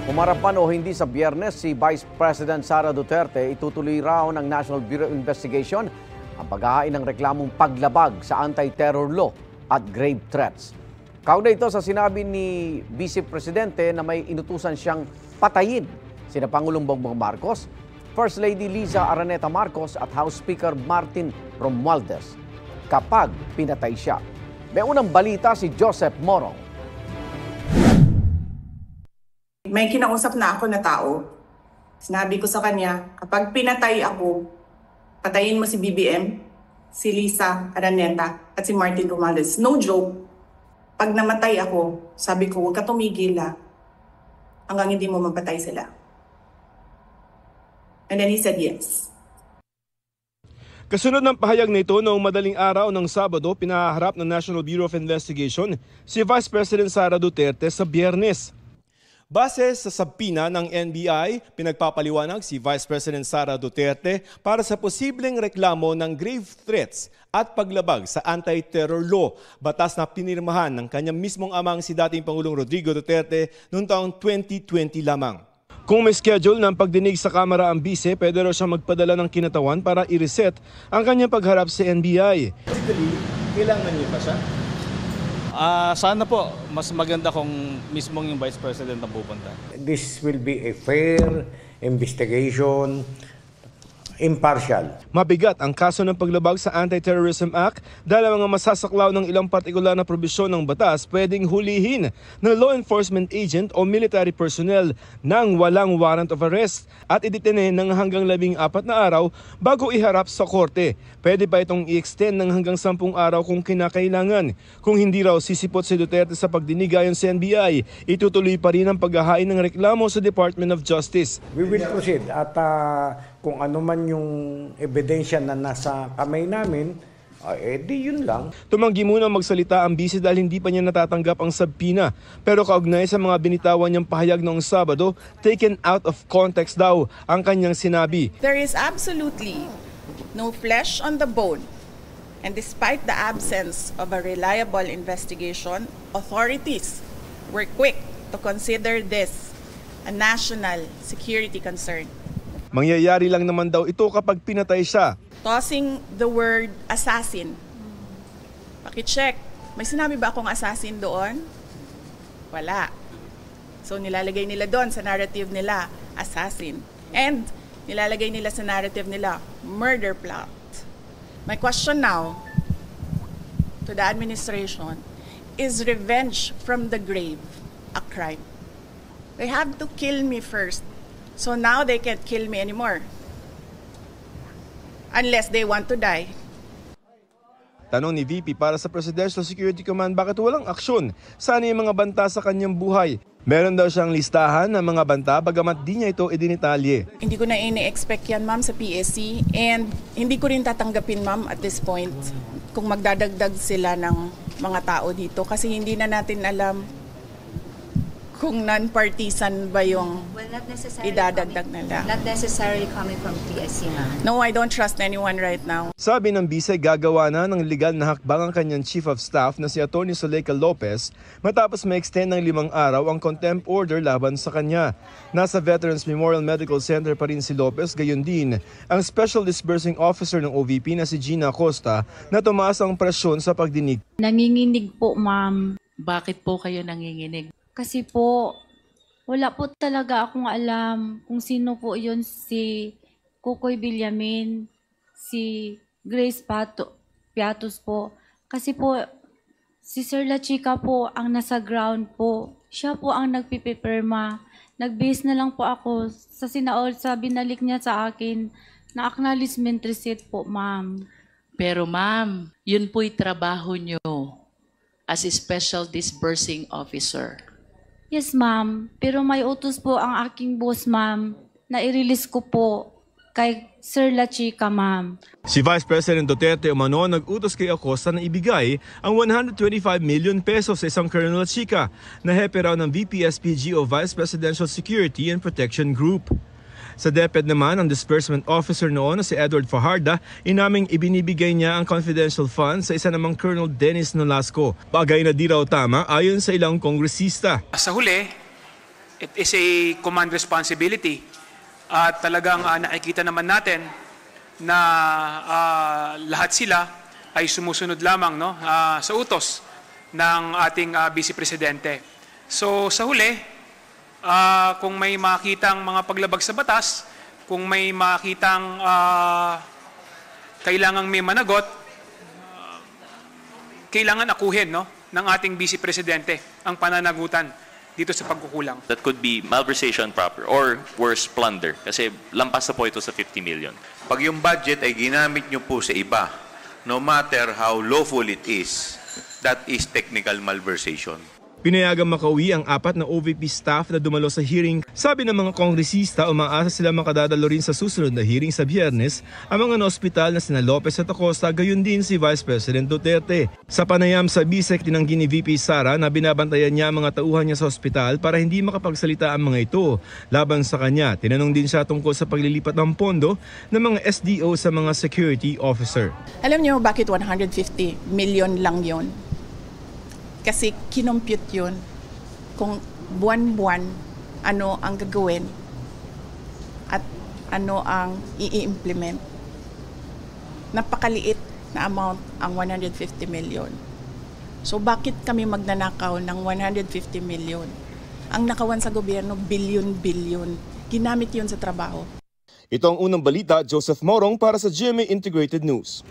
Umarapan o hindi sa Biyernes, si Vice President Sara Duterte itutuloy raw ng National Bureau of Investigation ang paghahain ng reklamong paglabag sa anti-terror law at grave threats. Kaugnay ito sa sinabi ni Vice Presidente na may inutusan siyang patayin sina Pangulong Bongbong Marcos, First Lady Liza Araneta Marcos at House Speaker Martin Romualdez kapag pinatay siya. May unang balita si Joseph Morong. May kinausap na ako na tao. Sinabi ko sa kanya, kapag pinatay ako, patayin mo si BBM, si Liza Araneta at si Martin Romualdez. No joke. Pag namatay ako, sabi ko, huwag ka tumigil hanggang hindi mo mapatay sila. And then he said yes. Kasunod ng pahayag nito noong madaling araw ng Sabado, pinaharap ng National Bureau of Investigation si Vice President Sara Duterte sa Biyernes. Base sa sabpina ng NBI, pinagpapaliwanag si Vice President Sara Duterte para sa posibleng reklamo ng grave threats at paglabag sa anti-terror law, batas na pinirmahan ng kanyang mismong amang si dating Pangulong Rodrigo Duterte noong taong 2020 lamang. Kung may schedule ng pagdinig sa Kamara ang bise, pwede raw siyang magpadala ng kinatawan para i-reset ang kanyang pagharap sa NBI. Basically, kailangan niyo pa siya? Sana po, mas maganda kung mismong yung Vice President ang pupunta. This will be a fair investigation, impartial. Mabigat ang kaso ng paglabag sa Anti-Terrorism Act dahil ang mga masasaklaw ng ilang partikular na probisyon ng batas pwedeng hulihin ng law enforcement agent o military personnel nang walang warrant of arrest at idetene ng hanggang 14 na araw bago iharap sa korte. Pwede pa itong i-extend ng hanggang 10 araw kung kinakailangan. Kung hindi raw sisipot si Duterte sa pagdinig ayon sa NBI, itutuloy pa rin ang paghahain ng reklamo sa Department of Justice. We will proceed at kung ano man yung ebidensya na nasa kamay namin, di yun lang. Tumanggi muna magsalita ang bise dahil hindi pa niya natatanggap ang sabpina. Pero kaugnay sa mga binitawan niyang pahayag noong Sabado, taken out of context daw ang kanyang sinabi. There is absolutely no flesh on the bone. And despite the absence of a reliable investigation, authorities were quick to consider this a national security concern. Mangyayari lang naman daw ito kapag pinatay siya. Tossing the word assassin. Pakicheck. May sinabi ba akong assassin doon? Wala. So nilalagay nila doon sa narrative nila, assassin. And nilalagay nila sa narrative nila, murder plot. My question now to the administration, is revenge from the grave a crime? They have to kill me first. So now they can't kill me anymore. Unless they want to die. Tanong ni VP para sa Presidential Security Command bakit walang aksyon sana yung mga banta sa kanyang buhay. Meron daw siyang listahan ng mga banta bagamat di niya ito idinitalye. Hindi ko na ini-expect yan, ma'am, sa PSC. And hindi ko rin tatanggapin, ma'am, at this point kung magdadagdag sila ng mga tao dito. Kasi hindi na natin alam kung non-partisan ba yung idadagdag nila. Not necessarily coming from PSC, ma'am. No, I don't trust anyone right now. Sabi ng bise, gagawa na ng legal na hakbang ang kanyang Chief of Staff na si Atty. Zuleika Lopez matapos ma-extend ng 5 araw ang contempt order laban sa kanya. Nasa Veterans Memorial Medical Center pa rin si Lopez, gayon din ang Special Disbursing Officer ng OVP na si Gina Acosta na tumaas ang presyon sa pagdinig. Nanginginig po, ma'am. Bakit po kayo nanginginig? Kasi po, wala po talaga akong alam kung sino po yun, si Kukoy Villamin, si Grace Piatos po. Kasi po, si Sir La Chica po ang nasa ground po. Siya po ang nagpipipirma. Nag-base na lang po ako sa sinaol sa binalik niya sa akin na acknowledgement receipt po, ma'am. Pero ma'am, yun po'y trabaho nyo as a Special Disbursing Officer. Yes, ma'am. Pero may utos po ang aking boss, ma'am, na i-release ko po kay Sir La Chica, ma'am. Si Vice President Duterte umano nag-utos kay Acosta na ibigay ang 125 million pesos sa isang Colonel La Chica na hepe raw ng VP-SPG o Vice Presidential Security and Protection Group. Sa DepEd naman, ang disbursement officer noon na si Edward Fajarda, inaming ibinibigay niya ang confidential funds sa isa namang Colonel Dennis Nolasco. Bagay na di raw tama ayon sa ilang kongresista. Sa huli, it is a command responsibility. At talagang nakikita naman natin na lahat sila ay sumusunod lamang sa utos ng ating Vice Presidente. So sa huli, kung may makitang mga paglabag sa batas, kung may makitang kailangang may managot, kailangan akuhin ng ating Vice Presidente ang pananagutan dito sa pagkukulang. That could be malversation proper or worse, plunder. Kasi lampas na po ito sa 50 million. Pag yung budget ay ginamit nyo po sa iba, no matter how lawful it is, that is technical malversation. Pinayagang makauwi ang 4 na OVP staff na dumalo sa hearing. Sabi ng mga kongresista, umaasa sila makadadalo rin sa susunod na hearing sa Biyernes ang mga na-ospital na sina Lopez at Acosta, gayon din si Vice President Duterte. Sa panayam sa BISEC, tinanggi ni VP Sara na binabantayan niya ang mga tauhan niya sa ospital para hindi makapagsalita ang mga ito. Laban sa kanya, tinanong din siya tungkol sa paglilipat ng pondo ng mga SDO sa mga security officer. Alam niyo bakit 150 million lang yon? Kasi kinompute yun kung buwan-buwan ano ang gagawin at ano ang i-implement. Napakaliit na amount ang 150 million. So bakit kami magnanakaw ng 150 million? Ang nakawan sa gobyerno, billion-billion. Ginamit yun sa trabaho. Ito ang unang balita, Joseph Morong para sa GMA Integrated News.